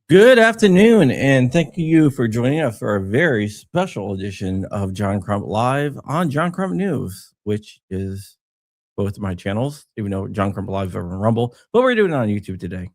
Good afternoon, and thank you for joining us for a very special edition of John Crump Live on John Crump News, which is both my channels, even though John Crump Live is over on Rumble, but we're doing it on YouTube today.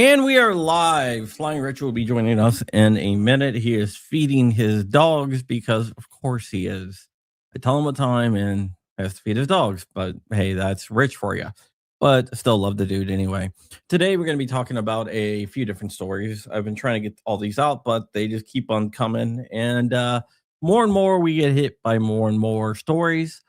And we are live. Flying Rich will be joining us in a minute. He is feeding his dogs because, of course, he is. I tell him what time and has to feed his dogs. But hey, that's Rich for you. But still love the dude anyway. Today, we're going to be talking about a few different stories. I've been trying to get all these out, but they just keep on coming. And more, we get hit by more and more stories.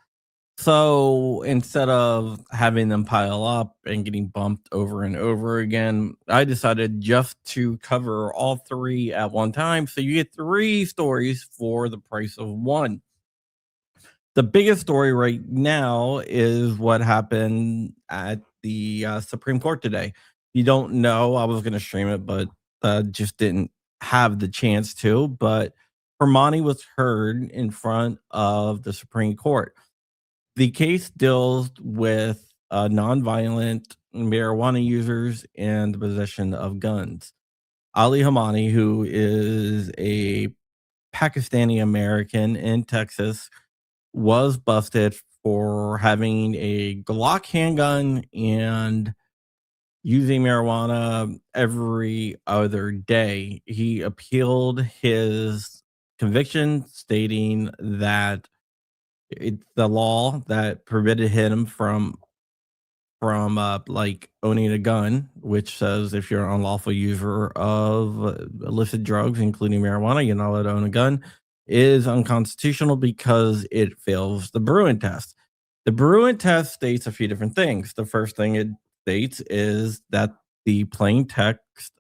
So instead of having them pile up and getting bumped over and over again, I decided just to cover all three at one time. So you get three stories for the price of one. The biggest story right now is what happened at the Supreme Court today. If you don't know, I was going to stream it, but just didn't have the chance to. But Hermione was heard in front of the Supreme Court. The case deals with nonviolent marijuana users and the possession of guns. Ali Hamani, who is a Pakistani American in Texas, was busted for having a Glock handgun and using marijuana every other day. He appealed his conviction, stating that it's the law that prevented him from like owning a gun, which says if you're an unlawful user of illicit drugs, including marijuana, you're not allowed to own a gun, is unconstitutional because it fails the Bruin test. The Bruin test states a few different things. The first thing it states is that the plain text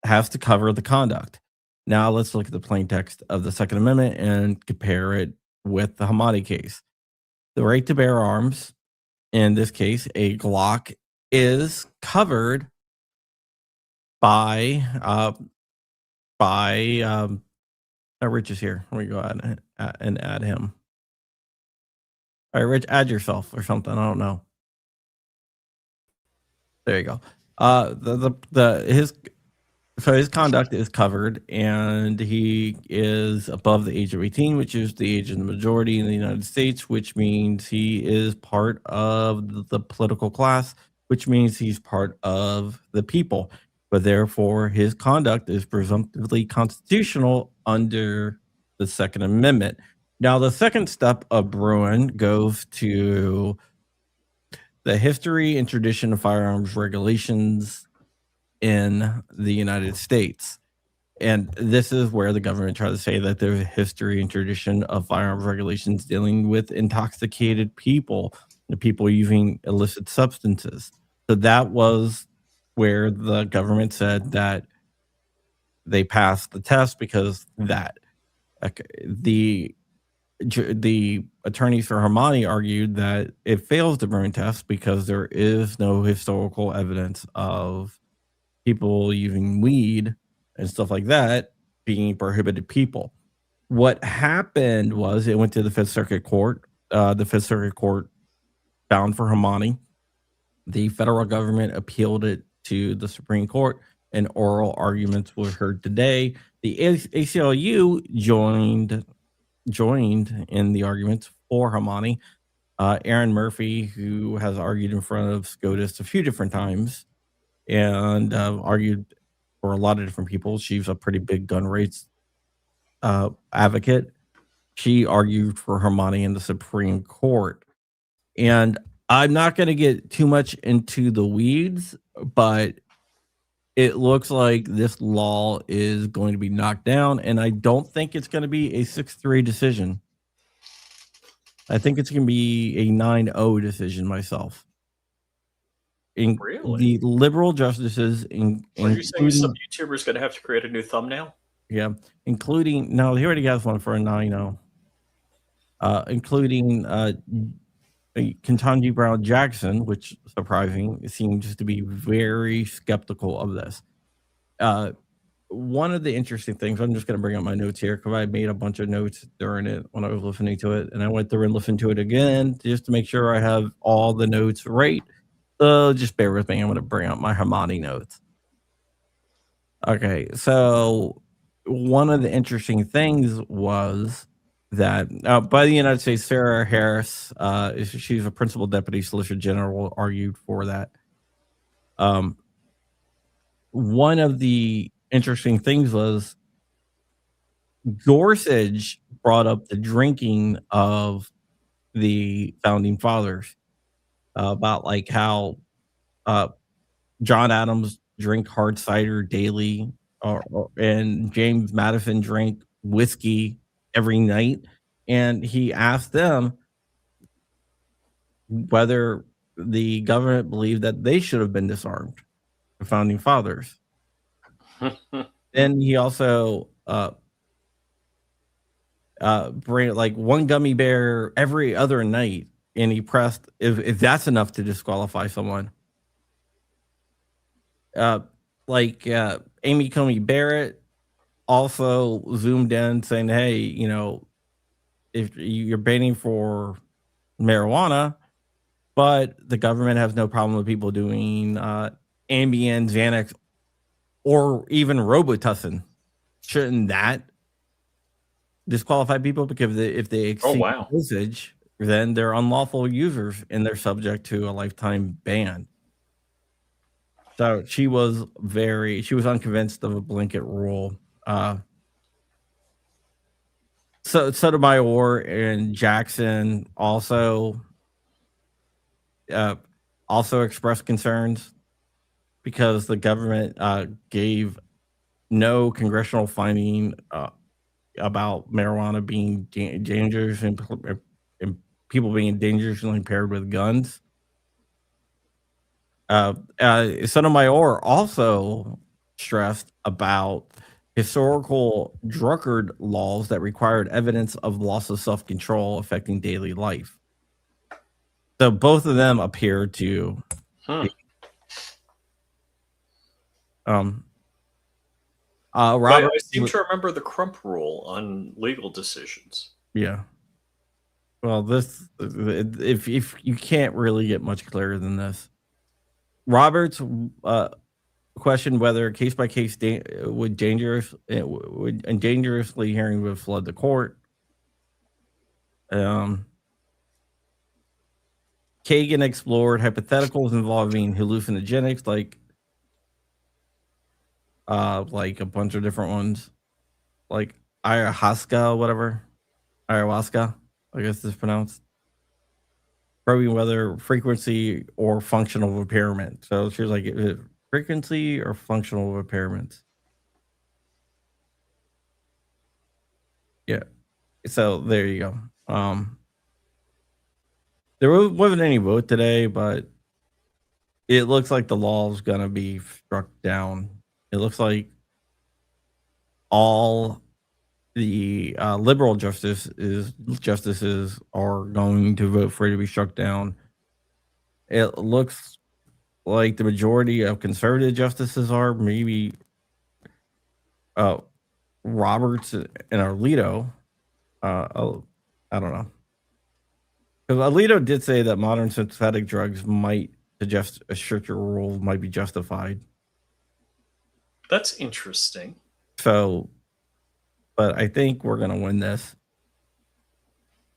has to cover the conduct. Now let's look at the plain text of the Second Amendment and compare it with the Hamadi case. The right to bear arms, in this case, a Glock, is covered by Rich is here. Let me go ahead and add him. All right, Rich, add yourself or something. I don't know. There you go. His conduct is covered, and he is above the age of 18, which is the age of the majority in the United States, which means he is part of the political class, which means he's part of the people. But therefore, his conduct is presumptively constitutional under the Second Amendment. Now, the second step of Bruin goes to the history and tradition of firearms regulations in the United States. And this is where the government tries to say that there's a history and tradition of firearms regulations dealing with intoxicated people, the people using illicit substances. So that was where the government said that they passed the test because that the attorneys for Hermione argued that it fails the Bruin test because there is no historical evidence of people using weed and stuff like that being prohibited people. What happened was it went to the Fifth Circuit Court. The Fifth Circuit Court found for Hermione. The federal government appealed it to the Supreme Court, and oral arguments were heard today. The ACLU joined in the arguments for Hermione. Aaron Murphy, who has argued in front of SCOTUS a few different times, and argued for a lot of different people. She's a pretty big gun rights advocate. She argued for Hermione in the Supreme Court. And I'm not going to get too much into the weeds but it looks like this law is going to be knocked down, and I don't think it's going to be a 6-3 decision. I think it's going to be a 9-0 decision myself. Really? The liberal justices, Are you saying some including, YouTuber's going to have to create a new thumbnail? yeah, including, no, he already has one for a 9-0, including Ketanji Brown Jackson, which surprising, seems to be very skeptical of this. One of the interesting things, I'm just going to bring up my notes here because I made a bunch of notes during it when I was listening to it, and I went through and listened to it again just to make sure I have all the notes right. Just bear with me. I'm going to bring up my Hermione notes. Okay, so one of the interesting things was that by the United States, Sarah Harris, she's a principal deputy solicitor general, argued for that. One of the interesting things was Gorsuch brought up the drinking of the founding fathers, about like how John Adams drink hard cider daily, and James Madison drank whiskey every night, and he asked them whether the government believed that they should have been disarmed, the founding fathers. Then he also bring like one gummy bear every other night, and he pressed if that's enough to disqualify someone. Amy Coney Barrett also zoomed in saying, hey, you know, if you're banning for marijuana, but the government has no problem with people doing Ambien, Xanax, or even Robitussin, shouldn't that disqualify people? Because if they exceed dosage, then they're unlawful users and they're subject to a lifetime ban. So she was unconvinced of a blanket rule. Sotomayor and Jackson also expressed concerns because the government gave no congressional finding about marijuana being dangerous and people being dangerously impaired with guns. Sotomayor also stressed about historical Drunkard laws that required evidence of loss of self-control affecting daily life. So both of them appear to Robert, I seem to remember the Crump rule on legal decisions. Yeah. Well, if you can't really get much clearer than this. Roberts questioned whether case by case would dangerously hearing would flood the court. Kagan explored hypotheticals involving hallucinogenics, like a bunch of different ones, like ayahuasca, I guess it's pronounced. Probing whether frequency or functional impairment. So she was like, is it frequency or functional impairments? Yeah. So there you go. There wasn't any vote today, but it looks like the law is going to be struck down. It looks like all the liberal justices are going to vote for it to be struck down. It looks like the majority of conservative justices are, maybe Roberts and Alito. I don't know. Because Alito did say that modern synthetic drugs might suggest a stricter rule might be justified. That's interesting. So, but I think we're going to win this.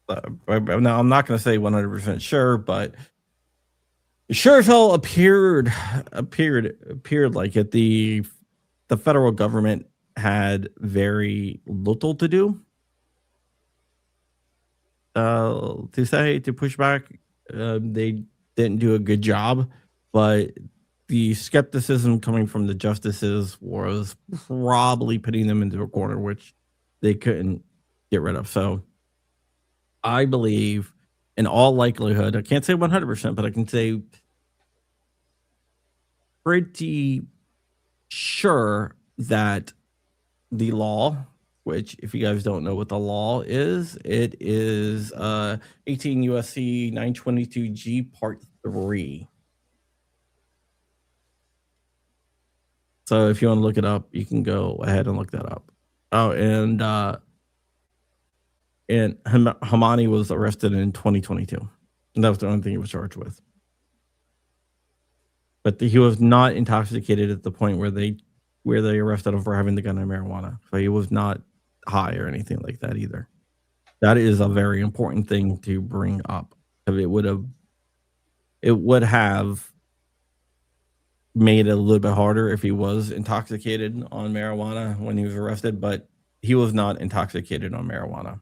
Now, I'm not going to say 100% sure, but sure as hell appeared like it. The federal government had very little to do to push back. They didn't do a good job, but the skepticism coming from the justices was probably putting them into a corner which they couldn't get rid of. So I believe, in all likelihood, I can't say 100%, but I can say pretty sure that the law, which if you guys don't know what the law is, it is 18 USC 922G Part 3. So if you want to look it up, you can go ahead and look that up. Oh, and Hamani was arrested in 2022. And that was the only thing he was charged with. But he was not intoxicated at the point where they arrested him for having the gun and marijuana. So he was not high or anything like that either. That is a very important thing to bring up. It would have made it a little bit harder if he was intoxicated on marijuana when he was arrested, but he was not intoxicated on marijuana.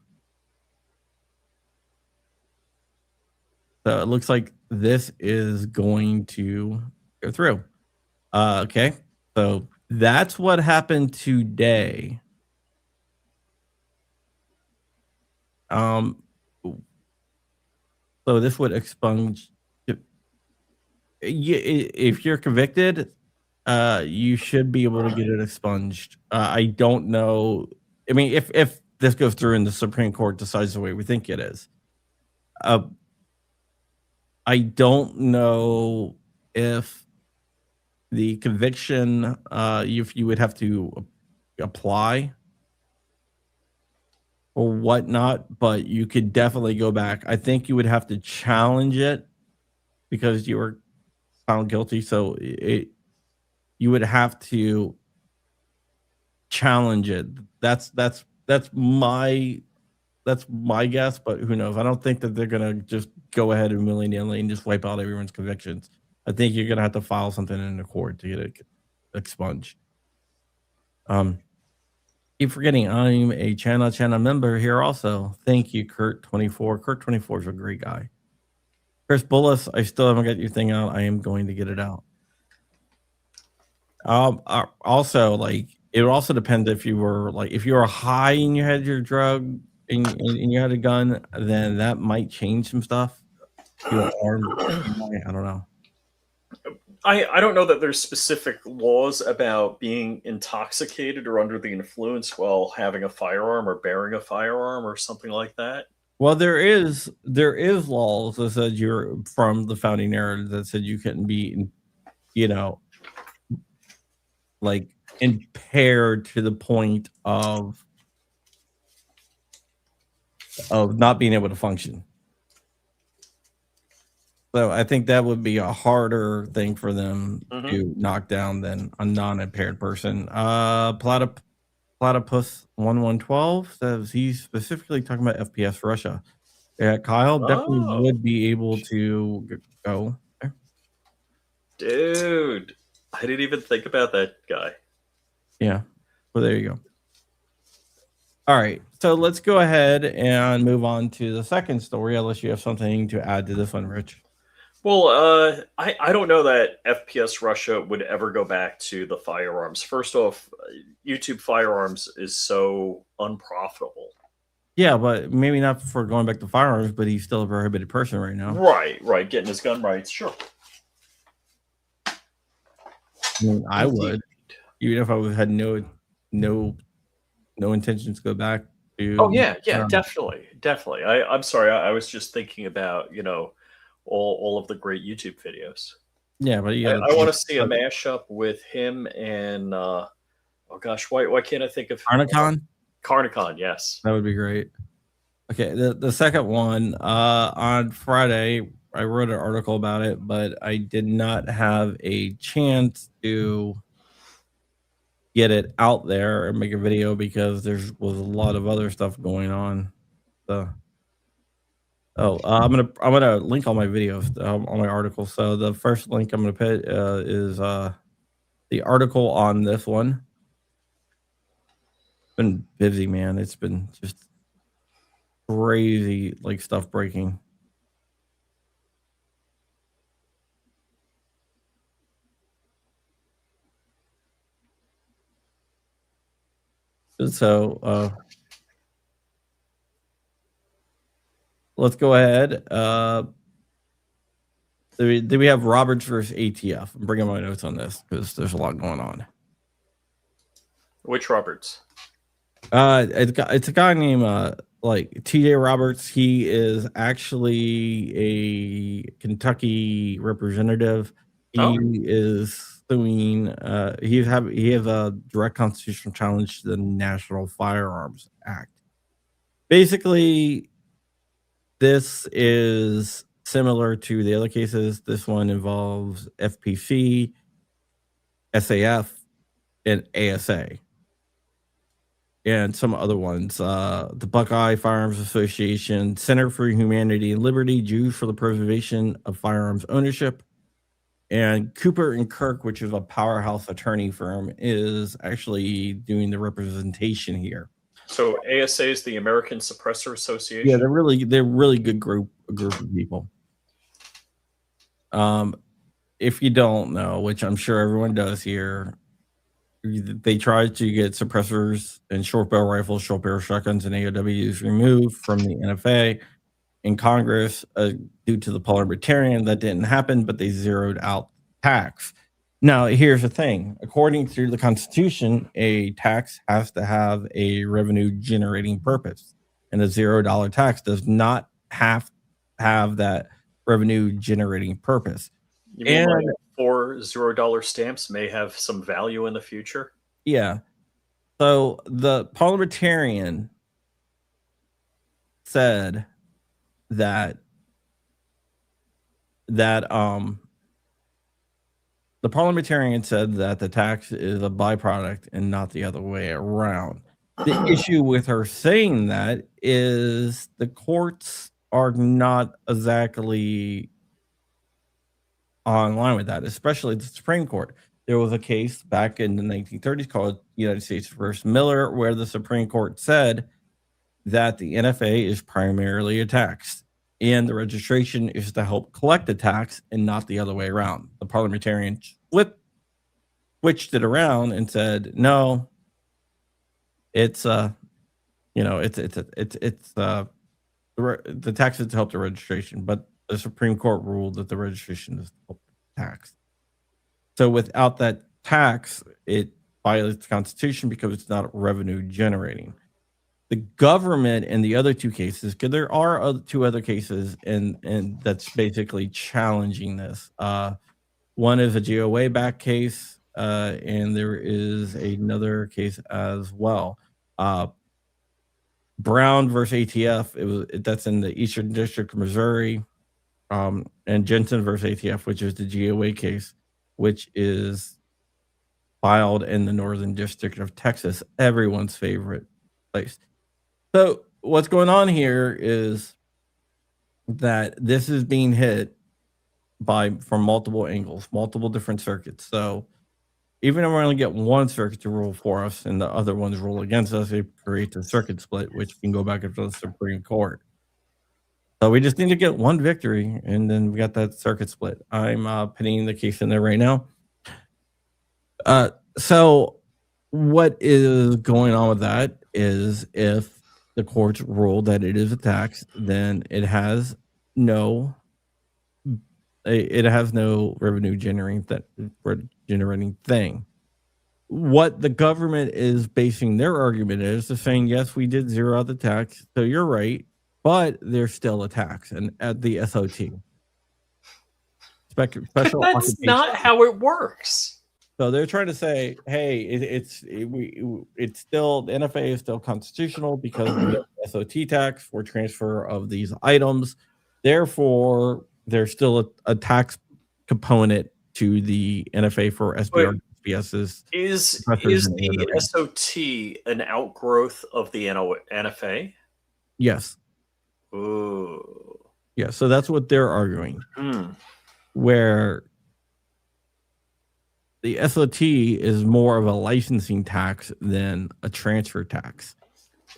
So it looks like this is going to go through. Okay, so that's what happened today. So this would expunge. If you're convicted, you should be able to get it expunged. I don't know. I mean, if this goes through and the Supreme Court decides the way we think it is, I don't know if the conviction, if you would have to apply or whatnot, but you could definitely go back. I think you would have to challenge it because you were found guilty. So you would have to challenge it. That's my guess, but who knows? I don't think that they're gonna just go ahead and willy-nilly and just wipe out everyone's convictions. I think you're gonna have to file something in the court to get it expunged. Keep forgetting I'm a channel member here also. Thank you, Kurt24. Kurt24 is a great guy. Chris Bullis, I still haven't got your thing out. I am going to get it out. Also, like, it also depends if you were high and you had your drug and you had a gun, then that might change some stuff. I don't know. I don't know that there's specific laws about being intoxicated or under the influence while having a firearm or bearing a firearm or something like that. Well, there is laws that said you're from the founding era that said you couldn't be, like impaired to the point of not being able to function. So I think that would be a harder thing for them to knock down than a non-impaired person. Platypus 1112 says he's specifically talking about FPS Russia. Yeah, Kyle definitely would be able to go there. Dude, I didn't even think about that guy. Yeah, well, there you go. All right, so let's go ahead and move on to the second story, unless you have something to add to this one, Rich. Well, I don't know that FPS Russia would ever go back to the firearms. First off, YouTube firearms is so unprofitable. Yeah, but maybe not for going back to firearms, but he's still a prohibited person right now. Right. Getting his gun rights, sure. I mean, I would, even if I had no intention to go back to. Oh yeah, definitely. I'm sorry, I was just thinking about all of the great YouTube videos. Yeah, but I want to see a mashup with him and oh gosh, why can't I think of Carnicon? Carnicon, yes. That would be great. Okay, the second one, on Friday, I wrote an article about it, but I did not have a chance to get it out there and make a video because there was a lot of other stuff going on. So, I'm gonna link all my videos on my article. So the first link I'm gonna put is the article on this one. Been busy, man. It's been just crazy, like, stuff breaking. So let's go ahead. Do we have Roberts versus ATF? I'm bringing my notes on this because there's a lot going on. Which Roberts? It's a guy named like TJ Roberts. He is actually a Kentucky representative. He is suing. He has a direct constitutional challenge to the National Firearms Act. Basically, this is similar to the other cases. This one involves FPC, SAF, and ASA. And some other ones, the Buckeye Firearms Association, Center for Humanity and Liberty, Jews for the Preservation of Firearms Ownership, and Cooper and Kirk, which is a powerhouse attorney firm, is actually doing the representation here. So ASA is the American Suppressor Association. Yeah, they're really good group of people. If you don't know, which I'm sure everyone does here, they tried to get suppressors and short barrel rifles, short barrel shotguns, and AOWs removed from the NFA in Congress due to the parliamentarian. That didn't happen, but they zeroed out tax. Now, here's the thing. According to the Constitution, a tax has to have a revenue generating purpose, and a $0 tax does not have that revenue generating purpose. You mean like 4 $0 stamps may have some value in the future? Yeah. So the parliamentarian said that the parliamentarian said that the tax is a byproduct and not the other way around. The issue with her saying that is the courts are not exactly online with that, especially the Supreme Court. There was a case back in the 1930s called United States versus Miller, where the Supreme Court said that the NFA is primarily a tax, and the registration is to help collect the tax and not the other way around. The parliamentarian switched it around and said, no, it's the tax is to help the registration, but the Supreme Court ruled that the registration is to help the tax. So without that tax, it violates the Constitution because it's not revenue generating. The government in the other two cases, because there are two other cases, and that's basically challenging this. One is a GOA back case, and there is another case as well. Brown versus ATF. That's in the Eastern District of Missouri, and Jensen versus ATF, which is the GOA case, which is filed in the Northern District of Texas, everyone's favorite place. So what's going on here is that this is being hit from multiple angles, multiple different circuits. So even if we only get one circuit to rule for us and the other ones rule against us, it creates a circuit split, which can go back into the Supreme Court. So we just need to get one victory, and then we got that circuit split. I'm putting the case in there right now. So what is going on with that is if the courts rule that it is a tax, then it has no revenue generating thing. What the government is basing their argument is they're saying, yes, we did zero out the tax, so you're right, but there's still a tax and at the SOT. Special That's not how it works. So they're trying to say, hey, it's still, the NFA is still constitutional because we have SOT tax for transfer of these items. Therefore, there's still a tax component to the NFA for SBR SBSs. Is the SOT an outgrowth of the NFA? Yes. Ooh. Yeah, so that's what they're arguing. Where the SOT is more of a licensing tax than a transfer tax.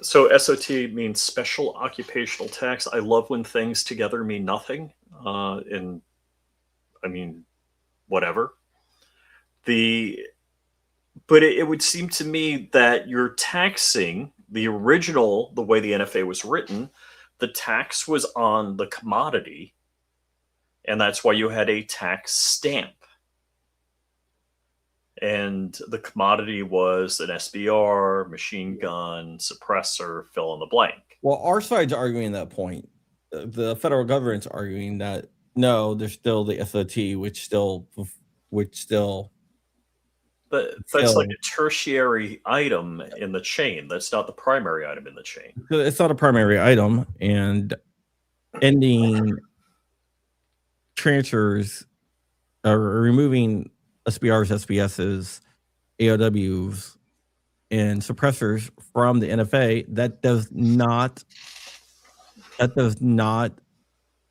So SOT means special occupational tax. I love when things together mean nothing. Whatever. But it would seem to me that you're taxing the original, the way the NFA was written, the tax was on the commodity, and that's why you had a tax stamp. And the commodity was an SBR, machine gun, suppressor, fill in the blank. Well, our side's arguing that point. The federal government's arguing that no, there's still the SOT, which still But that's like a tertiary item in the chain. That's not the primary item in the chain. It's not a primary item, and ending transfers or removing SBRs, SBSs, AOWs, and suppressors from the NFA, that does not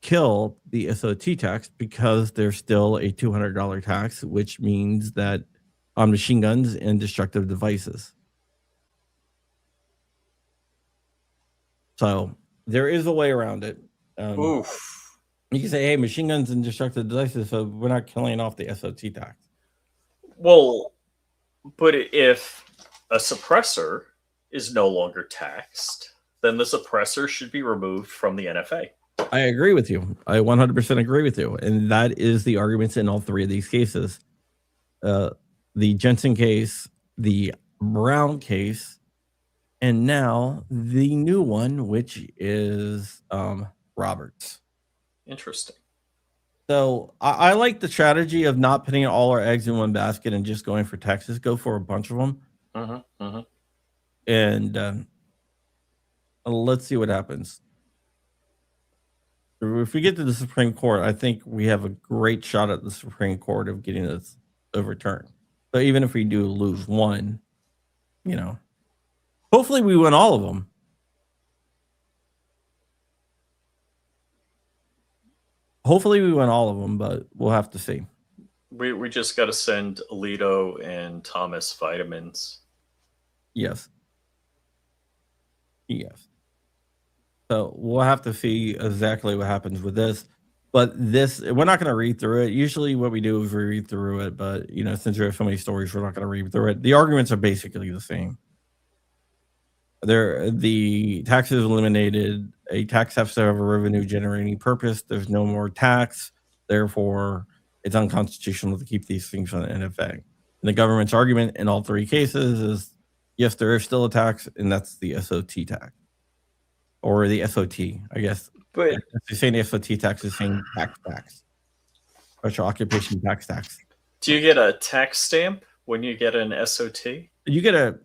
kill the SOT tax, because there's still a $200 tax, which means that on machine guns and destructive devices. So there is a way around it. Oof. You can say, hey, machine guns and destructive devices, so we're not killing off the SOT tax. Well, but if a suppressor is no longer taxed, then the suppressor should be removed from the NFA. I agree with you. I 100% agree with you. And that is the arguments in all three of these cases. The Jensen case, the Brown case, and now the new one, which is Roberts. Interesting. So I like the strategy of not putting all our eggs in one basket and just going for Texas. Go for a bunch of them. And let's see what happens. If we get to the Supreme Court, I think we have a great shot at the Supreme Court of getting this overturned. But even if we do lose one, hopefully we win all of them. Hopefully we win all of them, but we'll have to see. We just got to send Alito and Thomas vitamins. Yes. So we'll have to see exactly what happens with this. But we're not going to read through it. Usually what we do is we read through it. But, since there are so many stories, we're not going to read through it. The arguments are basically the same. The tax is eliminated. A tax has to have a revenue generating purpose. There's no more tax. Therefore, it's unconstitutional to keep these things on the NFA. And the government's argument in all three cases is, yes, there is still a tax, and that's the SOT tax. Or the SOT, I guess. But they're saying the SOT tax is saying tax. Special occupation tax. Do you get a tax stamp when you get an SOT? You get a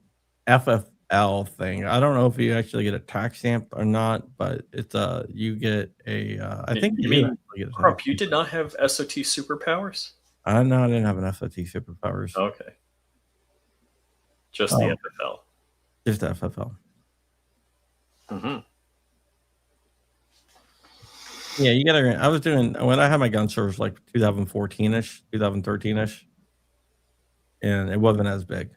FFL thing. I don't know if you actually get a tax stamp or not, but it's you get a. I think you mean Crump, you did not have SOT superpowers? No, I didn't have an SOT superpowers. Okay. Just the FFL. Just the FFL. Yeah, you gotta. I was doing when I had my gun service like 2014ish, 2013ish, and it wasn't as big.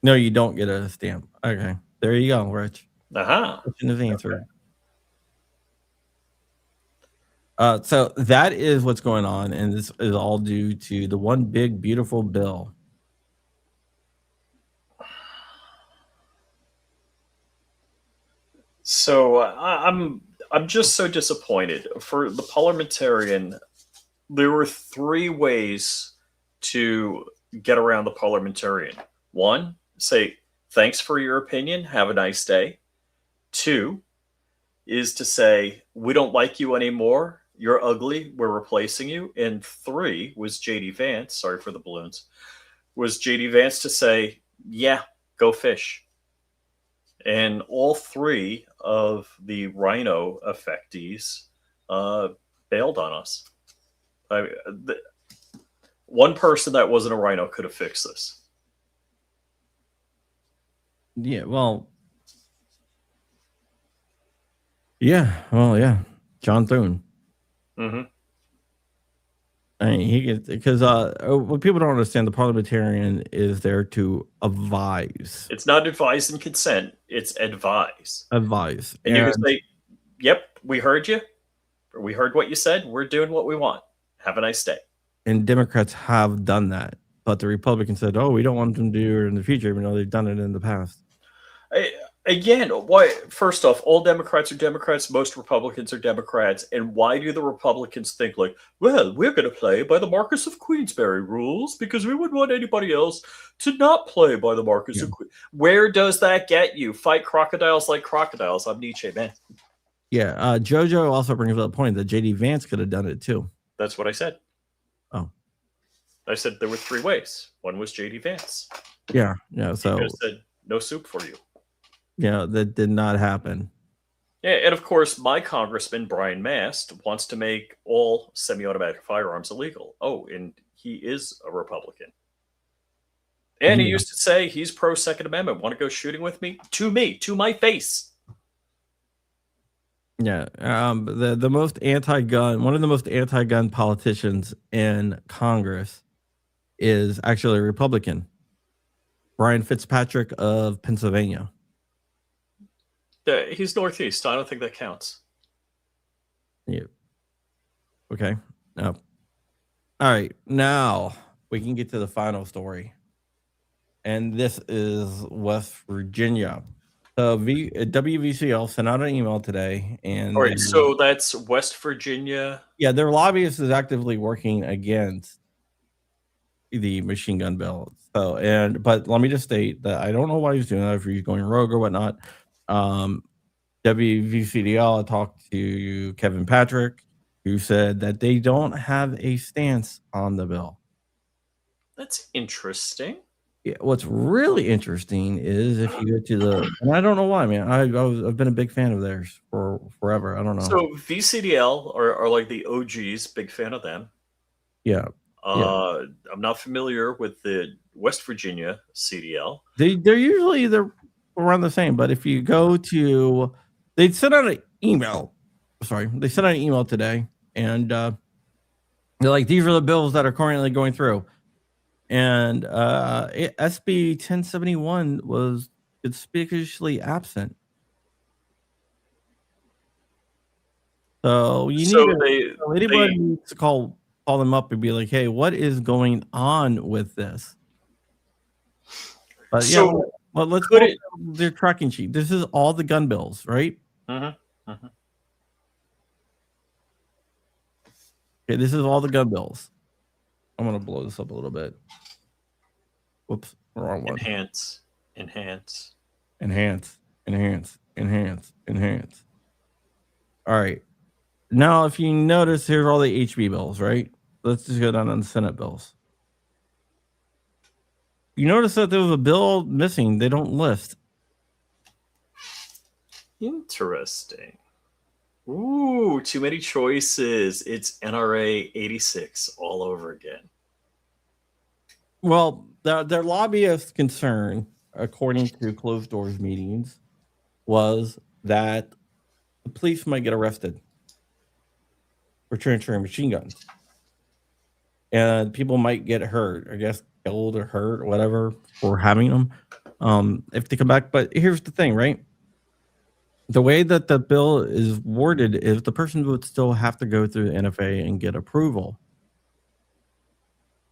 No, you don't get a stamp. Okay, there you go, Rich. His answer. So that is what's going on, and this is all due to the one big beautiful bill. So I'm just so disappointed. For the parliamentarian, there were three ways to get around the parliamentarian. One, say, thanks for your opinion, have a nice day. Two, is to say, we don't like you anymore, you're ugly, we're replacing you. And three was J.D. Vance, sorry for the balloons, was J.D. Vance to say, yeah, go fish. And all three of the rhino affectees bailed on us. One person that wasn't a rhino could have fixed this. Yeah, well, John Thune. I mean, he gets, because what people don't understand, the parliamentarian is there to advise. It's not advise and consent; it's advise. And you can say, "Yep, we heard you. Or we heard what you said. We're doing what we want. Have a nice day." And Democrats have done that. but the Republicans said, "Oh, we don't want them to do it in the future, even though they've done it in the past." Again, why? First off, all Democrats are Democrats. Most Republicans are Democrats. And why do the Republicans think like, well, we're going to play by the Marquis of Queensberry rules because we wouldn't want anybody else to not play by the Marquis of Queensberry? Where does that get you? Fight crocodiles like crocodiles. I'm Nietzsche, man. Yeah, JoJo also brings up the point that JD Vance could have done it too. That's what I said. Oh, I said there were 3 ways. One was JD Vance. Yeah. So he said no soup for you. Yeah, that did not happen. Yeah, and of course, my congressman Brian Mast wants to make all semi-automatic firearms illegal. Oh, and he is a Republican. And he used to say he's pro Second Amendment. Want to go shooting with me? To my face. Yeah, the most anti-gun, one of the most anti-gun politicians in Congress is actually a Republican, Brian Fitzpatrick of Pennsylvania. He's Northeast. I don't think that counts. Yeah. Okay. No. All right. Now we can get to the final story. And this is West Virginia. WVCL sent out an email today. And all right, so that's West Virginia. Yeah, their lobbyist is actively working against the machine gun bill. But let me just state that I don't know why he's doing that, if he's going rogue or whatnot. WVCDL talked to Kevin Patrick, who said that they don't have a stance on the bill. That's interesting. Yeah, what's really interesting is if you go to and I don't know why, man. I've been a big fan of theirs for forever. I don't know. So VCDL are like the OGs, big fan of them. Yeah. I'm not familiar with the West Virginia CDL. They're around the same, but if you go to, they sent out an email. Sorry, they sent out an email today, and they're like, these are the bills that are currently going through. And SB 1071 was conspicuously absent. So anybody needs to call them up and be like, hey, what is going on with this? But so, well, let's go to their tracking sheet. This is all the gun bills, right? Okay, this is all the gun bills. I'm going to blow this up a little bit. Whoops, wrong one. Enhance. All right. Now, if you notice, here's all the HB bills, right? Let's just go down on the Senate bills. You notice that there was a bill missing. They don't list. Interesting. Ooh, too many choices. It's NRA 86 all over again. Well, their lobbyist concern, according to closed doors meetings, was that the police might get arrested for transferring machine guns. And people might get hurt, I guess, killed or hurt or whatever for having them if they come back. But here's the thing, right? The way that the bill is worded is the person would still have to go through the NFA and get approval.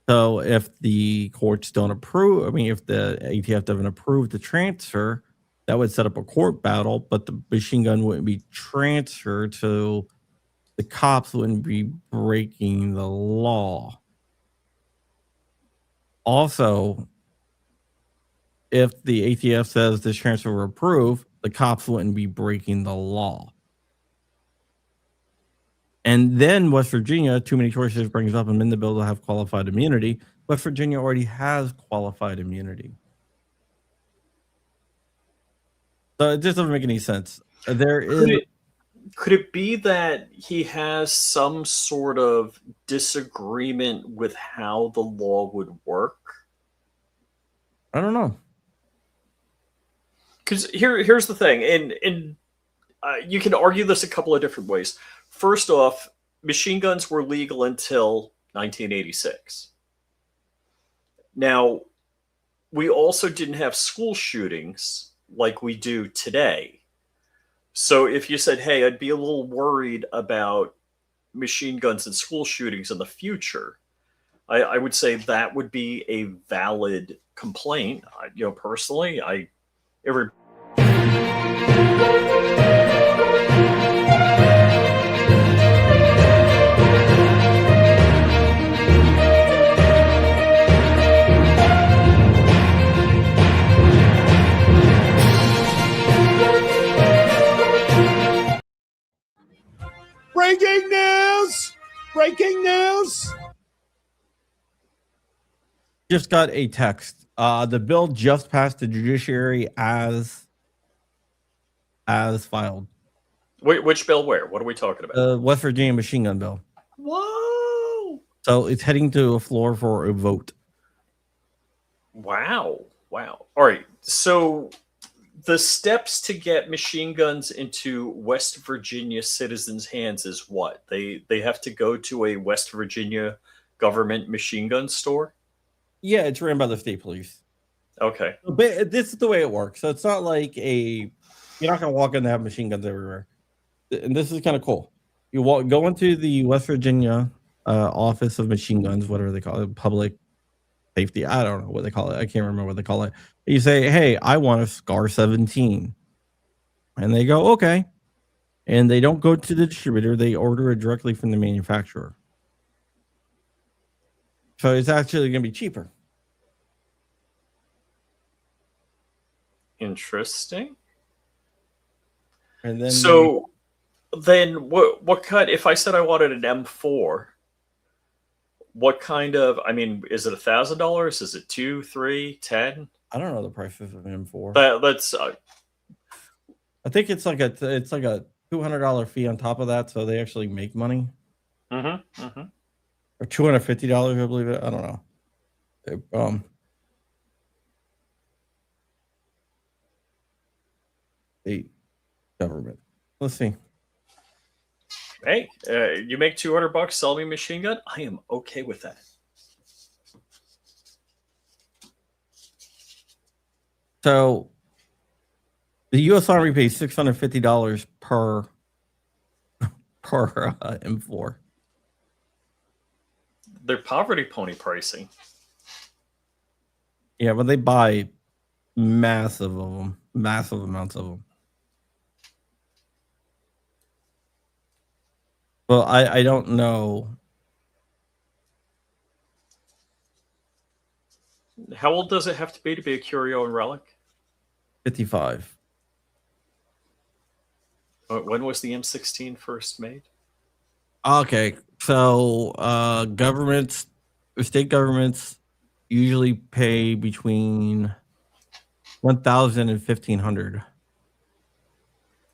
So if the courts don't approve, if the ATF doesn't approve the transfer, that would set up a court battle, but the machine gun wouldn't be transferred, so the cops wouldn't be breaking the law. Also, if the ATF says this transfer were approved, the cops wouldn't be breaking the law. And then West Virginia, too many choices, brings up amend the bill to have qualified immunity. West Virginia already has qualified immunity. So it just doesn't make any sense. Could it be that he has some sort of disagreement with how the law would work? I don't know. Because here's the thing, and you can argue this a couple of different ways. First off, machine guns were legal until 1986. Now, we also didn't have school shootings like we do today. So if you said, hey, I'd be a little worried about machine guns and school shootings in the future, I would say that would be a valid complaint. Personally, every Breaking news! Breaking news! Just got a text. The bill just passed the judiciary as filed. Wait, which bill? Where? What are we talking about? The West Virginia machine gun bill. Whoa! So it's heading to a floor for a vote. Wow! All right. So the steps to get machine guns into West Virginia citizens' hands is what? They have to go to a West Virginia government machine gun store? Yeah, it's ran by the state police. Okay. But this is the way it works. So it's not like you're not going to walk in and have machine guns everywhere. And this is kind of cool. You go into the West Virginia Office of Machine Guns, whatever they call it, public safety. I don't know what they call it. I can't remember what they call it. You say, hey, I want a SCAR 17. And they go, okay. And they don't go to the distributor. They order it directly from the manufacturer. So it's actually going to be cheaper. Interesting. And then then what kind? If I said I wanted an M4, what kind of? I mean, is it $1,000? Is it 2, 3, 10? I don't know the prices of an M4. That's. I think it's like a $200 fee on top of that, so they actually make money. Or $250, I believe it. I don't know. The government. Let's see. Hey, you make $200, sell me a machine gun. I am okay with that. So the U.S. Army pays $650 per M4. They're poverty pony pricing. Yeah, but they buy massive amounts of them. Well, I don't know. How old does it have to be a curio and relic? 55. When was the M16 first made? Okay, so state governments usually pay between $1,000 and $1,500.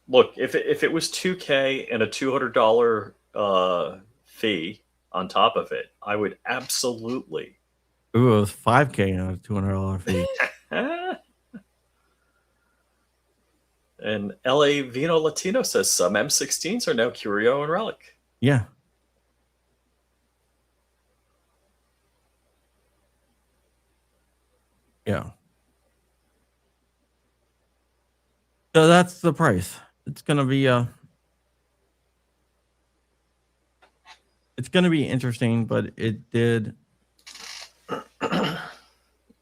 Look, if it was $2K and a $200 fee on top of it, I would absolutely. Ooh, it was $5K and a $200 fee. And LA Vino Latino says some M16s are now curio and relic. Yeah. Yeah. So that's the price. It's gonna be interesting, but it did.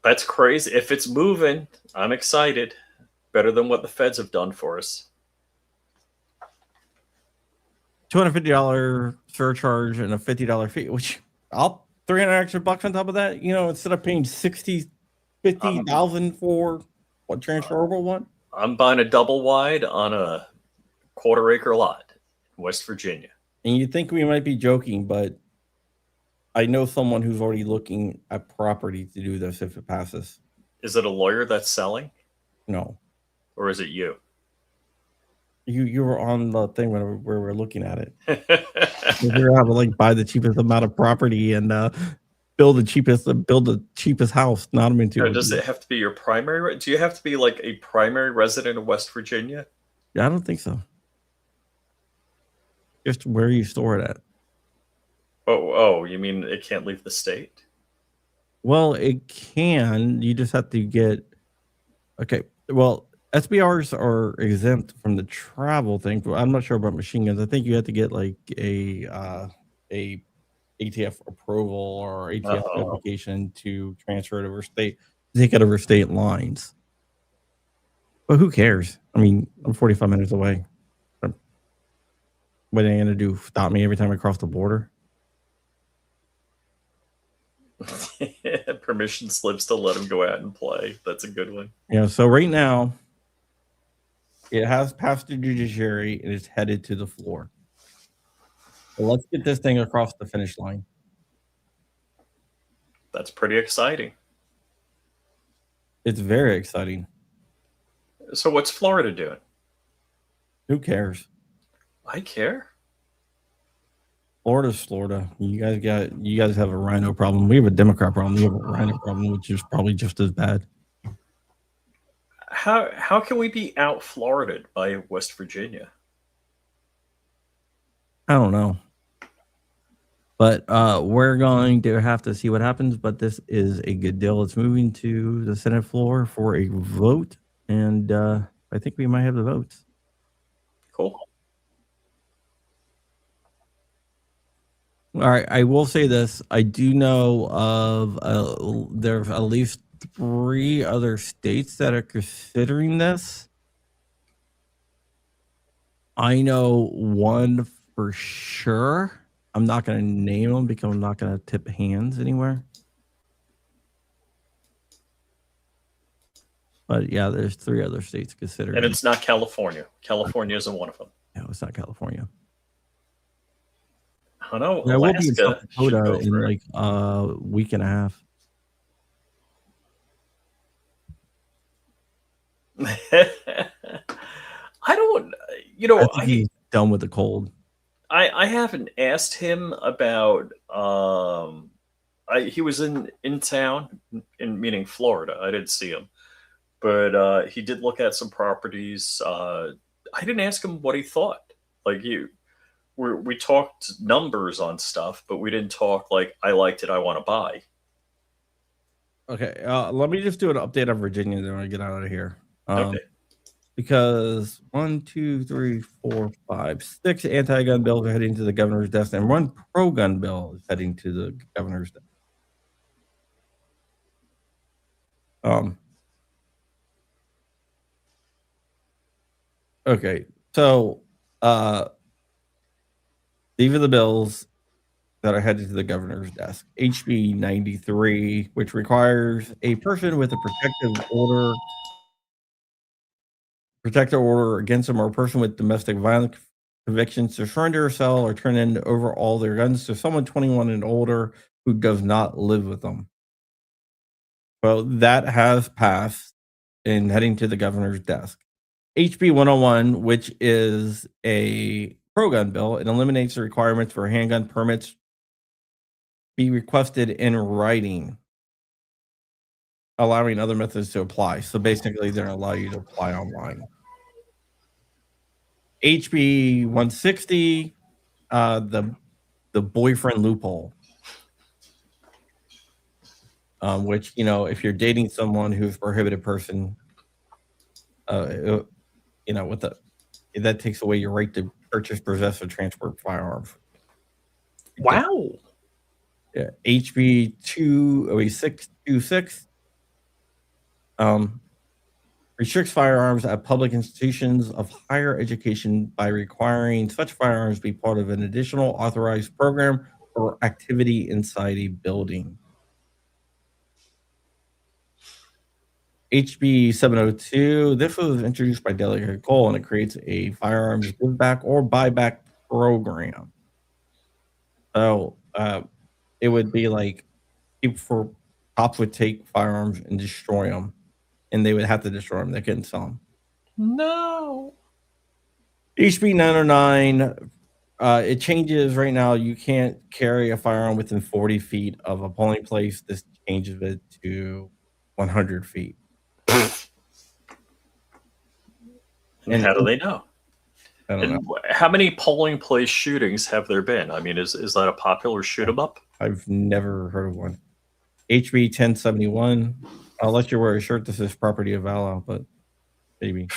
That's crazy. If it's moving, I'm excited. Better than what the feds have done for us. $250 surcharge and a $50 fee, which I'll $300 extra bucks on top of that. Instead of paying $50,000 for what transferable one. I'm buying a double wide on a quarter-acre lot in West Virginia. And you think we might be joking, but I know someone who's already looking at property to do this if it passes. Is it a lawyer that's selling? No. Or is it you? You were on the thing where we're looking at it. We're having to buy the cheapest amount of property and build the cheapest house. Not mean to. Does it have to be your primary? Do you have to be a primary resident of West Virginia? Yeah, I don't think so. Just where you store it at. Oh, you mean it can't leave the state? Well, it can. You just have to get. Okay. Well, SBRs are exempt from the travel thing. I'm not sure about machine guns. I think you have to get a ATF approval or ATF Uh-oh. notification to transfer it over state, take it over state lines. But who cares? I mean, I'm 45 minutes away. What are they going to do? Stop me every time I cross the border? Permission slips to let him go out and play. That's a good one. You know, so right now, it has passed the judiciary and it's headed to the floor. So let's get this thing across the finish line. That's pretty exciting. It's very exciting. So what's Florida doing? Who cares? I care. Florida's Florida. You guys have a rhino problem. We have a Democrat problem. We have a rhino problem, which is probably just as bad. How can we be out Florida'd by West Virginia? I don't know. But we're going to have to see what happens. But this is a good deal. It's moving to the Senate floor for a vote. And I think we might have the votes. Cool. All right. I will say this. I do know of there's at least 3 other states that are considering this. I know one for sure. I'm not going to name them because I'm not going to tip hands anywhere. But yeah, there's 3 other states considering. And it's not California. California isn't one of them. No, it's not California. I don't know. There will be in Alaska South should Dakota go in for it. like a week and a half. I don't, I think he's done with the cold. I haven't asked him about he was in town, meaning Florida. I didn't see him, but he did look at some properties. I didn't ask him what he thought. Like we talked numbers on stuff, but we didn't talk like I liked it, I want to buy. Okay, let me just do an update on Virginia then I get out of here. Okay. Because 1, 2, 3, 4, 5, 6 anti-gun bills are heading to the governor's desk, and 1 pro-gun bill is heading to the governor's desk. Okay, so these are the bills that are headed to the governor's desk. HB 93, which requires a person with a protective order against them, or a person with domestic violence convictions to surrender or sell or turn in over all their guns to someone 21 and older who does not live with them. Well, that has passed and heading to the governor's desk. HB 101, which is a pro-gun bill, it eliminates the requirements for handgun permits be requested in writing, allowing other methods to apply. So basically, they're going to allow you to apply online. HB 160, the boyfriend loophole, which, you know, if you're dating someone who's a prohibited person, you know, that takes away your right to purchase, possess, or transport firearms. Wow. Yeah. HB 20626 restricts firearms at public institutions of higher education by requiring such firearms be part of an additional authorized program or activity inside a building. HB 702, this was introduced by Delegate Cole, and it creates a firearms give back or buyback program. So it would be like cops would take firearms and destroy them, and they would have to destroy them. They couldn't sell them. No. HB 909, it changes right now. You can't carry a firearm within 40 feet of a polling place. This changes it to 100 feet. And how do they know? I don't know. How many polling place shootings have there been? I mean, is that a popular shoot 'em up? I've never heard of one. HB 1071, unless you wear a shirt that says property of valor, but maybe.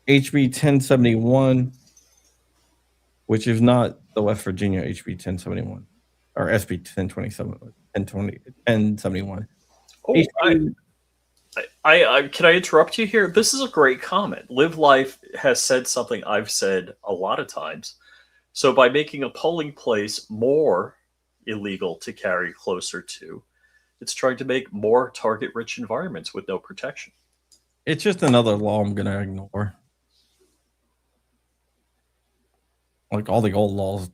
HB 1071 which is not the West Virginia HB 1071 or SB 1027, 1071. Oh, can I interrupt you here? This is a great comment. Live Life has said something I've said a lot of times. So by making a polling place more illegal to carry closer to, it's trying to make more target-rich environments with no protection. It's just another law I'm going to ignore. Like all the old laws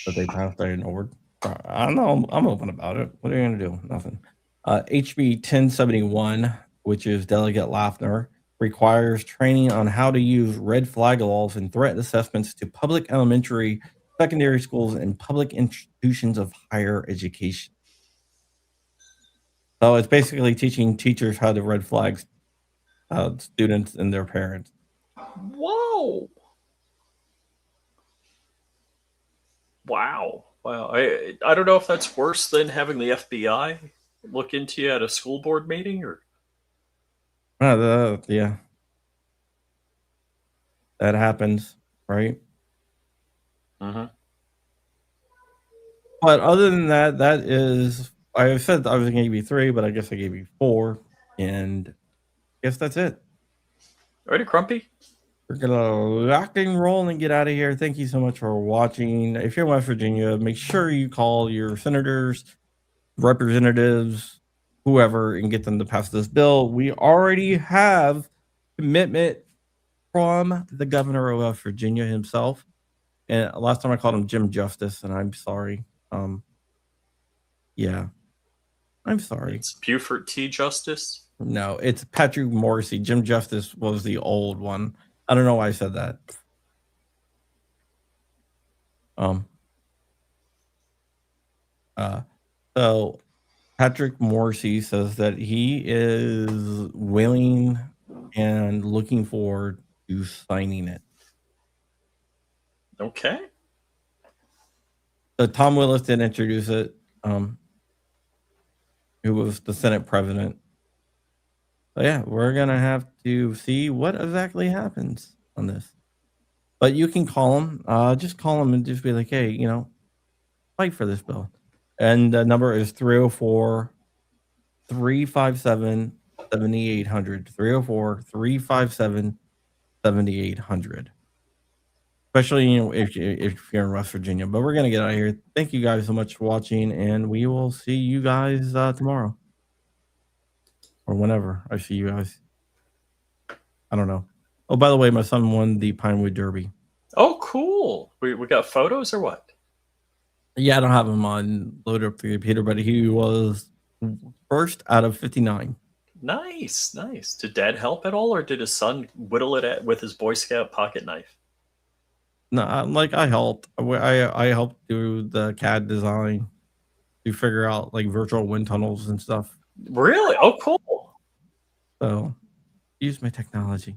that they passed, I ignored. I don't know. I'm open about it. What are you going to do? Nothing. HB 1071, which is Delegate Laffner, requires training on how to use red flag laws and threat assessments to public elementary, secondary schools, and public institutions of higher education. So it's basically teaching teachers how to red flag students and their parents. Whoa! Wow. I don't know if that's worse than having the FBI look into you at a school board meeting, or Yeah, that happens, right? Mm-hmm. But other than that, that is, I said I was going to give you 3, but I guess I gave you 4, and I guess that's it. Ready, Crumpy? We're gonna lock and roll and get out of here. Thank you so much for watching. If you're in West Virginia, make sure you call your senators, representatives, whoever, and get them to pass this bill. We already have commitment from the governor of West Virginia himself. And last time I called him Jim Justice, and I'm sorry. Yeah, I'm sorry. It's Buford T. Justice. No, it's Patrick Morrissey. Jim Justice was the old one. I don't know why I said that. So Patrick Morrissey says that he is willing and looking forward to signing it. Okay. So Tom Willis did introduce it, who was the Senate president. So yeah, we're gonna have to see what exactly happens on this. But you can call him. Just call him and just be like, hey, fight for this bill. And the number is 304-357-7800. 304-357-7800. Especially if you're in West Virginia. But we're gonna get out of here. Thank you guys so much for watching, and we will see you guys tomorrow. Or whenever I see you guys. I don't know. Oh, by the way, my son won the Pinewood Derby. Oh, cool. We got photos or what? Yeah, I don't have him on loaded up the computer, but he was first out of 59. Nice. Did Dad help at all, or did his son whittle it with his Boy Scout pocket knife? No, I helped. I helped do the CAD design to figure out virtual wind tunnels and stuff. Really? Oh, cool. So, use my technology.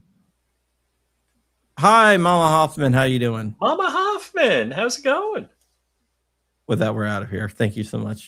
Hi, Mama Hoffman. How you doing? Mama Hoffman, how's it going? With that, we're out of here. Thank you so much.